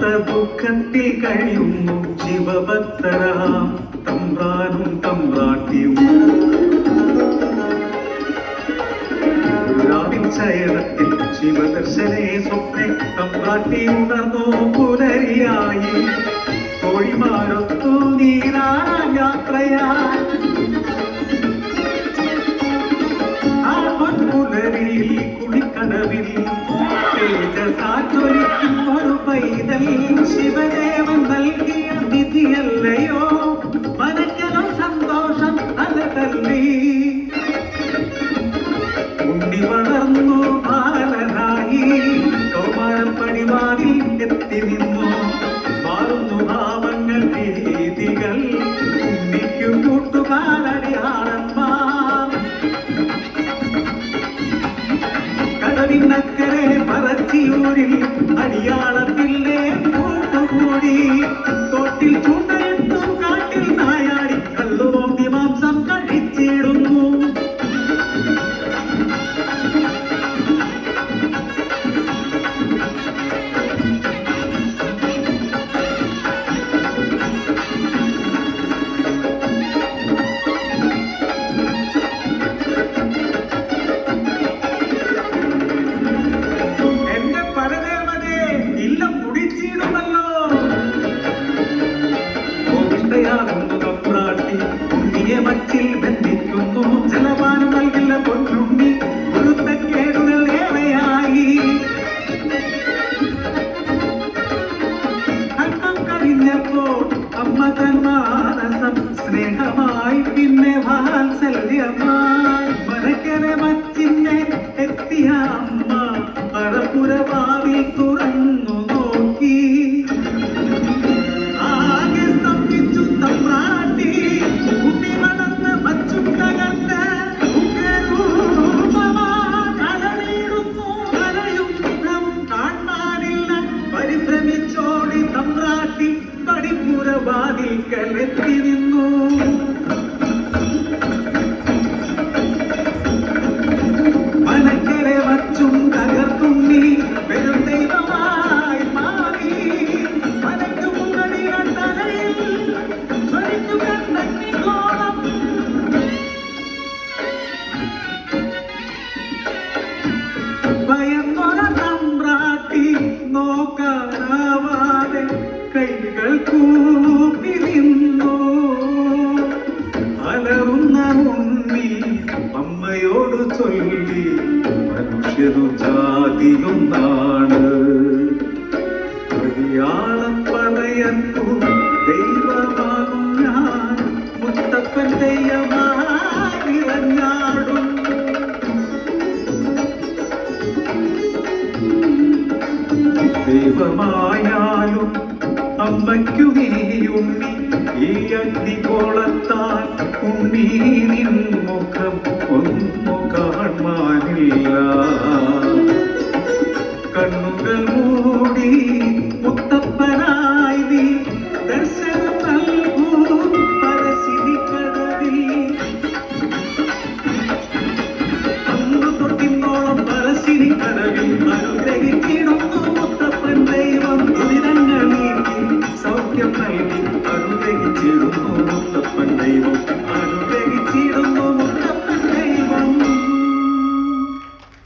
ദുഃഖത്തിൽ കഴിയുന്നു ശിവഭക്തരാം തമ്പ്രാനും തമ്പ്രാട്ടിയും. രാവിൻ ശയനത്തിൽ ശിവദർശനേ സ്വപ്നെ തമ്പ്രാട്ടി ഉണർന്നോ പുലരിയായി. തോഴിമാരൊത്തു നീരാ യാത്രയായി ആ പൊൻപുലരിയിൽ കുളിക്കടവിൽ തേജസാറ്റൊരിക്കും ഒരു പൈതൽ ശിവദേവൻ നൽകിയ വിധിയല്ലയോ. മനക്കലോ സന്തോഷം അലതല്ലി ഉണ്ണി വളർന്നു ബാലനായി. കൗമാരം പടിവാതിൽ എത്തി നിന്നു മാറുന്നു ഭാവങ്ങൾ രീതികൾ. ഉണ്ണിക്കു കൂട്ടുകാരടിയാളന്മാർ കടവിനക്കരെ പറച്ചിയൂരിൽ അടിയാളത്തില്ലേ കൂട്ടുകൂടി. തോട്ടിൽ ചൂണ്ടയിട്ടു കാട്ടിൽ നായാടി കല്ലുപോന്തി മാംസം കഴിച്ചിടുന്നു. ഉണ്ണിയെ മച്ചിൽ ബന്ധിക്കുന്നു ജലപാനം നൽകില്ല പൊന്നുണ്ണി. ഒരുത്തക്കേടുകൾ ഏറെയായി അല്പം കഴിഞ്ഞപ്പോൾ അമ്മ തൻ മാനസം സ്നേഹമായി പിന്നെ വാത്സല്യമായി. മനക്കരെ മച്ചിന്നെ എത്തിയ അമ്മ അറപ്പുരവാവിൽ തുറന്നു നോക്കി. പരിഭ്രമിച്ചോടി തമ്പ്രാട്ടി പടിപ്പുരവാതിൽക്കലെത്തി നിന്നു. മനക്കരെ വച്ചും തകർത്തുണ്ണി വെറും ദൈവമായി മാറി. മനക്കു മുകളിയ തലയിൽ ോളം ഭയന്നൊര തമ്പ്രാട്ടി നോക്കാനാവാതെ കൈകൾ കൂപ്പി നിന്നു. അലറുന്ന ഉണ്ണി അമ്മയോട് ചൊല്ലി മനുഷ്യരു ജാതിയൊന്നാണ്. അടിയാളം പറയത്തു ദൈവമാകും ഞാൻ മുത്തപ്പൻ ദൈവമായി ഇറങ്ങാടും. ദൈവമായാലും അമ്മയ്ക്കു നീ ഉണ്ണി ഈ അഗ്നികോളത്താൽ ഉണ്ണി നിൻ മുഖം ഒന്നു കാണാനില്ല. കണ്ണുകൾ മൂടി മുത്തപ്പനാ